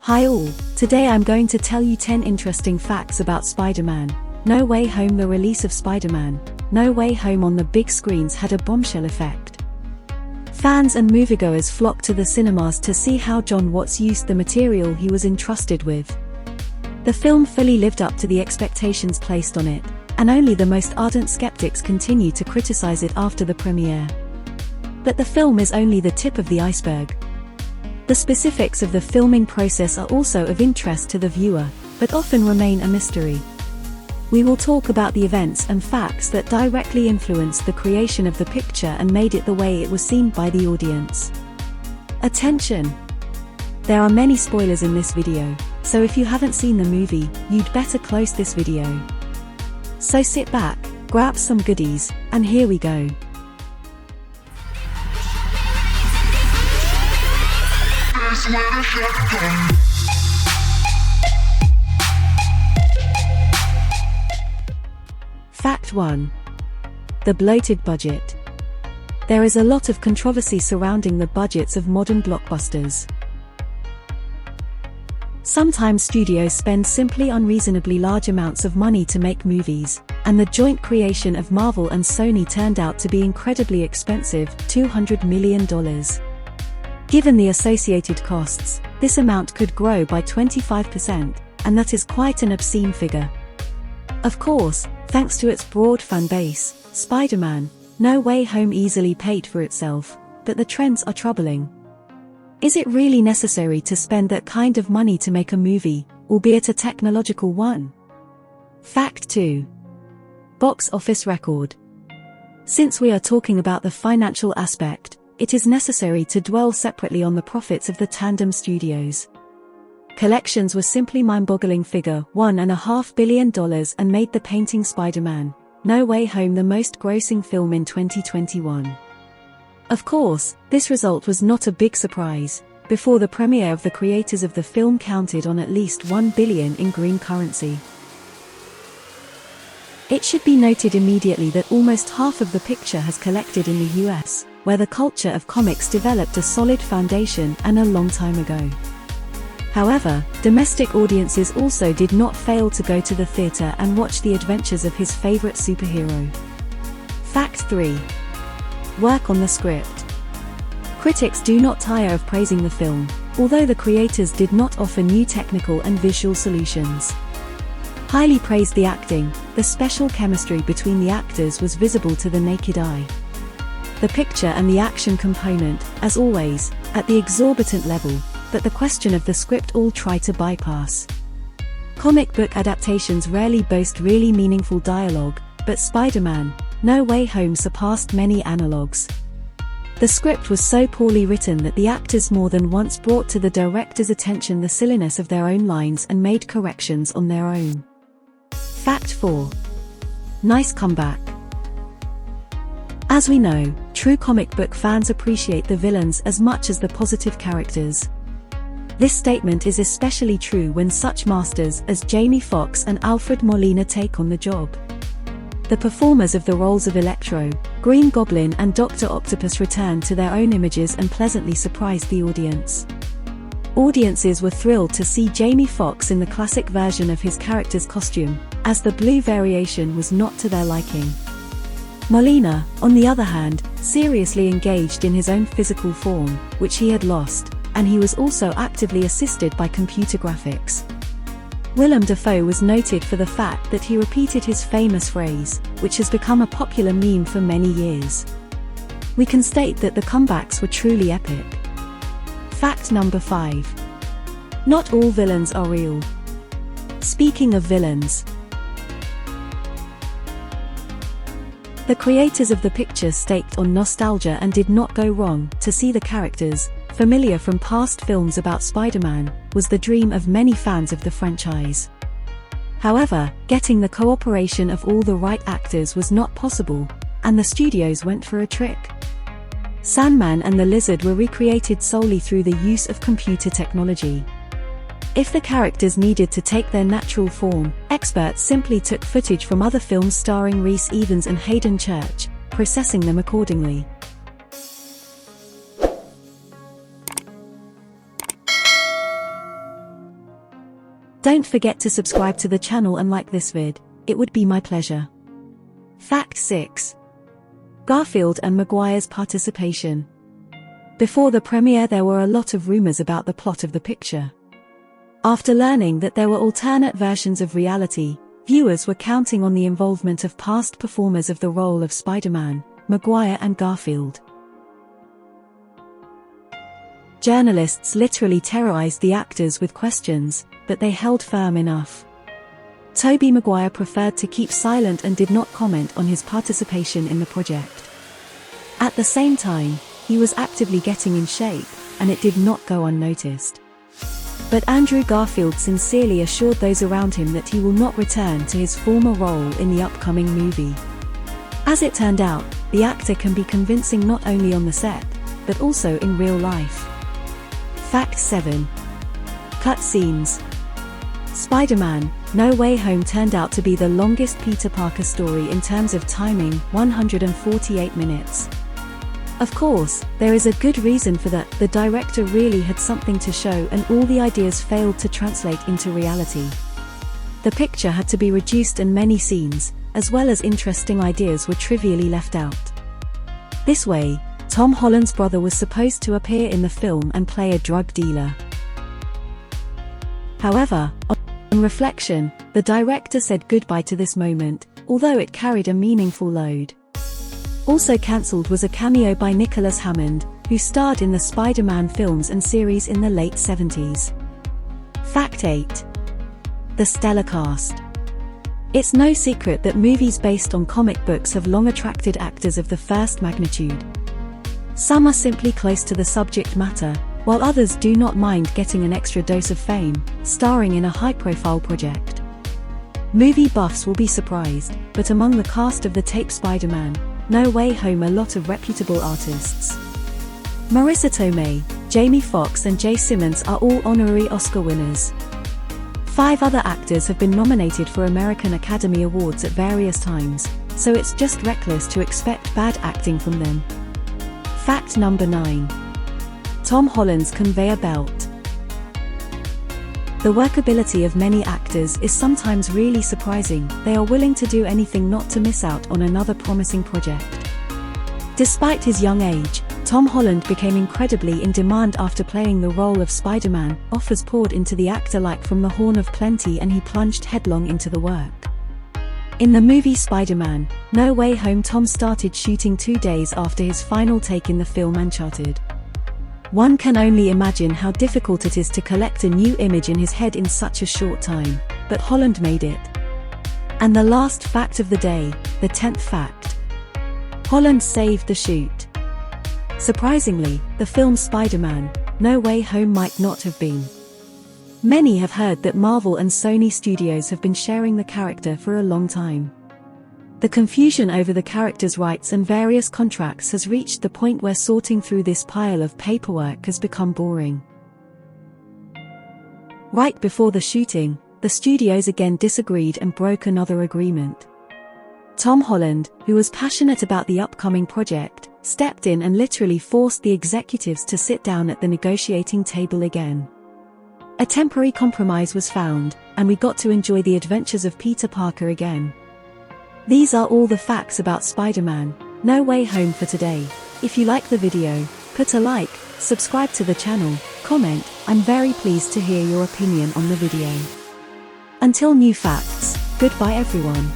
Hi all, today I'm going to tell you 10 interesting facts about Spider-Man No Way Home. The release of Spider-Man No Way Home on the big screens had a bombshell effect. Fans and moviegoers flocked to the cinemas to see how Jon Watts used the material he was entrusted with. The film fully lived up to the expectations placed on it, and only the most ardent skeptics continue to criticize it after the premiere. But the film is only the tip of the iceberg. The specifics of the filming process are also of interest to the viewer, but often remain a mystery. We will talk about the events and facts that directly influenced the creation of the picture and made it the way it was seen by the audience. Attention! There are many spoilers in this video, so if you haven't seen the movie, you'd better close this video. So sit back, grab some goodies, and here we go. Fact 1. The bloated budget. There is a lot of controversy surrounding the budgets of modern blockbusters. Sometimes studios spend simply unreasonably large amounts of money to make movies, and the joint creation of Marvel and Sony turned out to be incredibly expensive, $200 million. Given the associated costs, this amount could grow by 25%, and that is quite an obscene figure. Of course, thanks to its broad fan base, Spider-Man No Way Home easily paid for itself, but the trends are troubling. Is it really necessary to spend that kind of money to make a movie, albeit a technological one? Fact 2. Box office record. Since we are talking about the financial aspect, it is necessary to dwell separately on the profits of the Tandem Studios. Collections were simply mind-boggling figure, $1.5 billion, and made The Painting Spider-Man No Way Home the most grossing film in 2021. Of course, this result was not a big surprise. Before the premiere, the creators of the film counted on at least $1 billion in green currency. It should be noted immediately that almost half of the picture has collected in the US, where the culture of comics developed a solid foundation and a long time ago. However, domestic audiences also did not fail to go to the theater and watch the adventures of his favorite superhero. Fact 3. Work on the script. Critics do not tire of praising the film, although the creators did not offer new technical and visual solutions. Highly praised the acting. The special chemistry between the actors was visible to the naked eye. The picture and the action component, as always, at the exorbitant level, but the question of the script all try to bypass. Comic book adaptations rarely boast really meaningful dialogue, but Spider-Man No Way Home surpassed many analogues. The script was so poorly written that the actors more than once brought to the director's attention the silliness of their own lines and made corrections on their own. Fact 4. Nice comeback. As we know, true comic book fans appreciate the villains as much as the positive characters. This statement is especially true when such masters as Jamie Foxx and Alfred Molina take on the job. The performers of the roles of Electro, Green Goblin and Dr. Octopus returned to their own images and pleasantly surprised the audience. Audiences were thrilled to see Jamie Foxx in the classic version of his character's costume, as the blue variation was not to their liking. Molina, on the other hand, seriously engaged in his own physical form, which he had lost, and he was also actively assisted by computer graphics. Willem Dafoe was noted for the fact that he repeated his famous phrase, which has become a popular meme for many years. We can state that the comebacks were truly epic. Fact number 5. Not all villains are real. Speaking of villains, the creators of the picture staked on nostalgia and did not go wrong. To see the characters, familiar from past films about Spider-Man, was the dream of many fans of the franchise. However, getting the cooperation of all the right actors was not possible, and the studios went for a trick. Sandman and the Lizard were recreated solely through the use of computer technology. If the characters needed to take their natural form, experts simply took footage from other films starring Rhys Ifans and Hayden Church, processing them accordingly. Don't forget to subscribe to the channel and like this vid, it would be my pleasure. Fact 6. Garfield and Maguire's participation. Before the premiere there were a lot of rumors about the plot of the picture. After learning that there were alternate versions of reality, viewers were counting on the involvement of past performers of the role of Spider-Man, Maguire and Garfield. Journalists literally terrorized the actors with questions, but they held firm enough. Tobey Maguire preferred to keep silent and did not comment on his participation in the project. At the same time, he was actively getting in shape, and it did not go unnoticed. But Andrew Garfield sincerely assured those around him that he will not return to his former role in the upcoming movie. As it turned out, the actor can be convincing not only on the set, but also in real life. Fact 7. Cutscenes. Spider-Man: No Way Home turned out to be the longest Peter Parker story in terms of timing, 148 minutes. Of course, there is a good reason for that. The director really had something to show and all the ideas failed to translate into reality. The picture had to be reduced and many scenes, as well as interesting ideas, were trivially left out. This way, Tom Holland's brother was supposed to appear in the film and play a drug dealer. However, on reflection, the director said goodbye to this moment, although it carried a meaningful load. Also cancelled was a cameo by Nicholas Hammond, who starred in the Spider-Man films and series in the late 70s. Fact 8. The stellar cast. It's no secret that movies based on comic books have long attracted actors of the first magnitude. Some are simply close to the subject matter, while others do not mind getting an extra dose of fame, starring in a high-profile project. Movie buffs will be surprised, but among the cast of the tape Spider-Man: No Way Home, a lot of reputable artists. Marissa Tomei, Jamie Foxx and J. Simmons are all honorary Oscar winners. 5 other actors have been nominated for American Academy Awards at various times, so it's just reckless to expect bad acting from them. Fact number 9. Tom Holland's conveyor belt. The workability of many actors is sometimes really surprising. They are willing to do anything not to miss out on another promising project. Despite his young age, Tom Holland became incredibly in demand after playing the role of Spider-Man. Offers poured into the actor like from the horn of plenty and he plunged headlong into the work. In the movie Spider-Man: No Way Home, Tom started shooting 2 days after his final take in the film Uncharted. One can only imagine how difficult it is to collect a new image in his head in such a short time, but Holland made it. And the last fact of the day, the 10th fact. Holland saved the shoot. Surprisingly, the film Spider-Man: No Way Home might not have been. Many have heard that Marvel and Sony Studios have been sharing the character for a long time. The confusion over the character's rights and various contracts has reached the point where sorting through this pile of paperwork has become boring. Right before the shooting, the studios again disagreed and broke another agreement. Tom Holland, who was passionate about the upcoming project, stepped in and literally forced the executives to sit down at the negotiating table again. A temporary compromise was found, and we got to enjoy the adventures of Peter Parker again. These are all the facts about Spider-Man: No Way Home for today. If you like the video, put a like, subscribe to the channel, comment. I'm very pleased to hear your opinion on the video. Until new facts, goodbye everyone.